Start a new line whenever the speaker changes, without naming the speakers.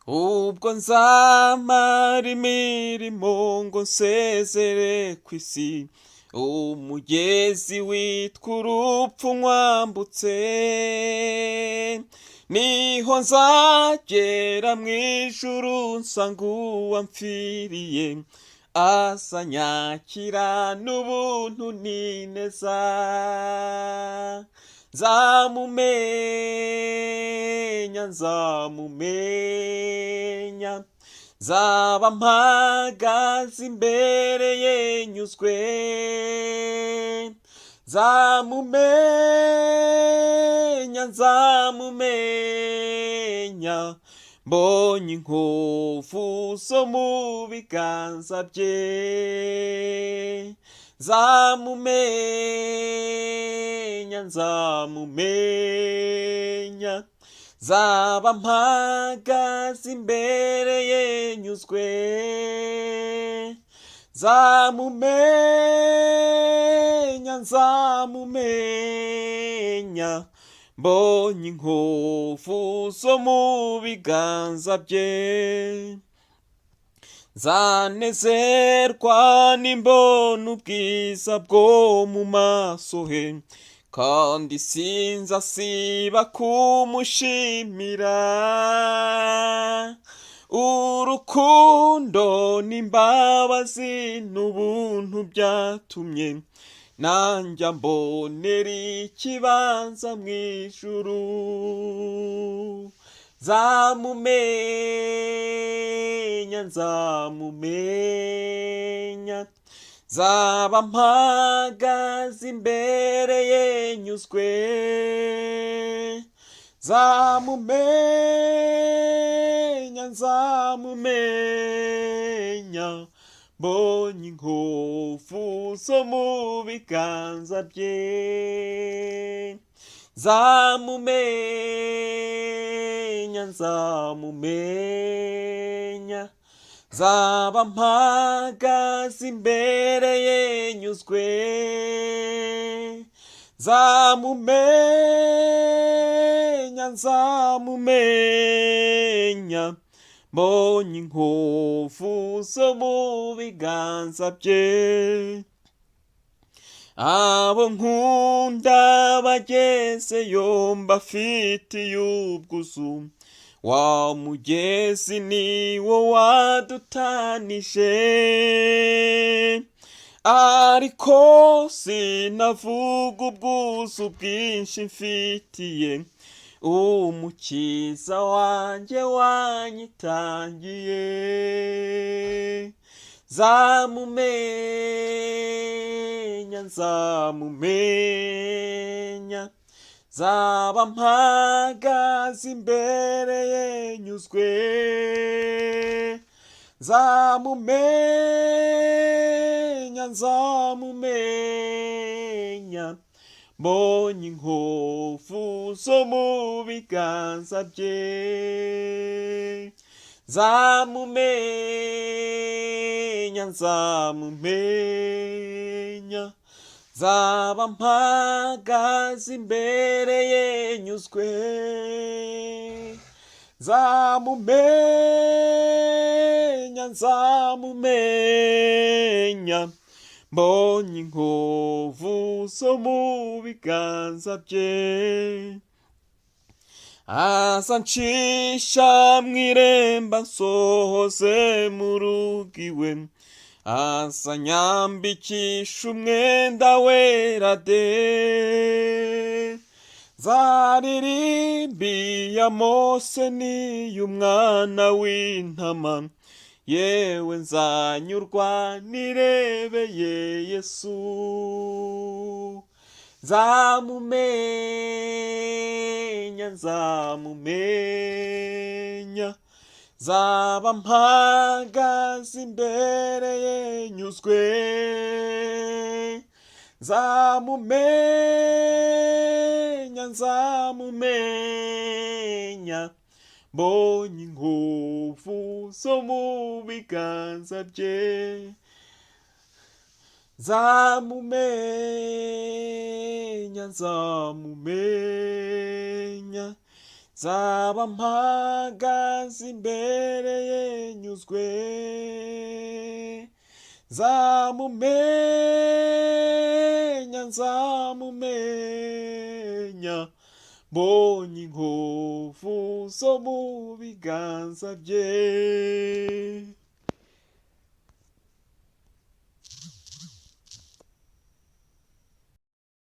ubwo nzamara imirimo ngo nsezere ku isi, umugezi witwa urupfu nkwambutse, niho nzagera mu ijuru nsanga uwampfiriye, azanyakira n'ubuntu n'ineza. Nzamumenya, nzaba mpagaze imbere ye nyuzwe, nzamumenya, mbonye inkovu zo mu biganza bye. Nzamumenya, nzaba mpagaze imbere ye nyuzwe, nzamumenya, mbonye inkovu zo mu biganza bye. Nzanezerwa nimbona ubwiza bwo mu maso he, kandi sinzasiba kumushimira. Urukundo n'imbabazi n'ubuntu byatumye nanjye mbonera ikibanza mu ijuru. Nzamumenya, nzaba mpagaze imbere ye nyuzwe, nzamumenya, mbonye inkovu zo mu biganza bye. Nzamumenya, nzaba mpagaze imbere ye nyuzwe, nzamumenya, mbonye inkovu zo mu biganza bye. Abo nkunda bagezeyo mbafitiye ubwuzu, wa mugezi ni wo wadutanije, ariko sinavuga ubwuzu bwinshi mfitiye, umukiza wanjye wanyitangiye. Nzamumenya, nzaba mpagaze imbere ye nyuzwe, nzamumenya, mbonye inkovu zo mu biganza bye. Nzamumenya, nzaba mpagaze imbere ye nyuzwe, nzamumenya, mbonye inkovu zo mu biganza bye. Azancisha mw'iremba nsohoze mu rugo iwe, azanyambikisha umwenda wera de. Nzaririmbiye Mose n'iy'umwana w'intama, yewe nzanyurwa nirebeye Yesu. Nzamumenya, nzaba mpagaze imbere ye nyuzwe, nzamumenya, mbonye inkovu zo mu biganza bye. nzamumenya, zaba mpagaze imbere ye nyuzwe, nzamumenya, mbonye inkovu zo mu biganza bye.